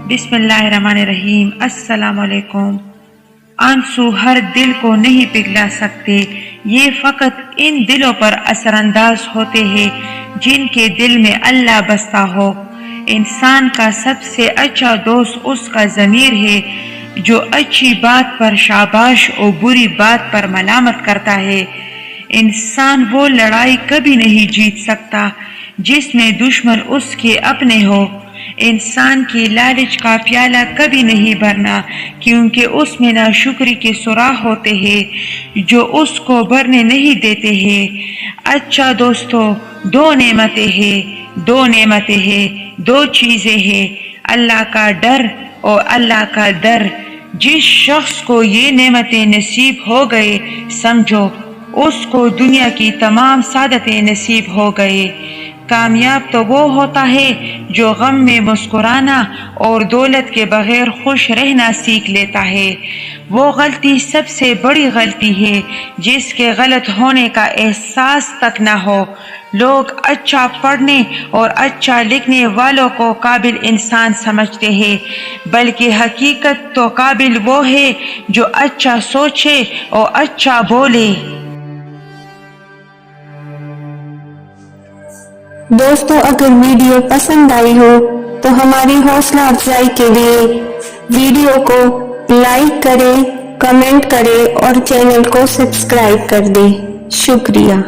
बिस्मिल्लाहिर्रहमानिर्रहीम। अस्सलाम वालेकुम। आंसू हर दिल को नहीं पिघला सकते, ये फकत इन दिलों पर असरअंदाज होते हैं जिनके दिल में अल्लाह बसता हो। इंसान का सबसे अच्छा दोस्त उसका ज़मीर है, जो अच्छी बात पर शाबाश और बुरी बात पर मलामत करता है। इंसान वो लड़ाई कभी नहीं जीत सकता जिसमें दुश्मन उसके अपने हो। इंसान की लालच का प्याला कभी नहीं भरना, क्योंकि उसमें नाशुक्री के सुराख होते हैं जो उसको भरने नहीं देते हैं। अच्छा दोस्तों, दो नेमतें हैं, दो चीज़ें हैं, अल्लाह का डर और अल्लाह का दर। जिस शख्स को ये नेमतें नसीब हो गए, समझो उसको दुनिया की तमाम सादतें नसीब हो गए। कामयाब तो वो होता है जो गम में मुस्कुराना और दौलत के बगैर खुश रहना सीख लेता है। वो गलती सबसे बड़ी गलती है जिसके गलत होने का एहसास तक ना हो। लोग अच्छा पढ़ने और अच्छा लिखने वालों को काबिल इंसान समझते हैं, बल्कि हकीकत तो काबिल वो है जो अच्छा सोचे और अच्छा बोले। दोस्तों, अगर वीडियो पसंद आई हो तो हमारी हौसला अफजाई के लिए वीडियो को लाइक करें, कमेंट करें और चैनल को सब्सक्राइब कर दें। शुक्रिया।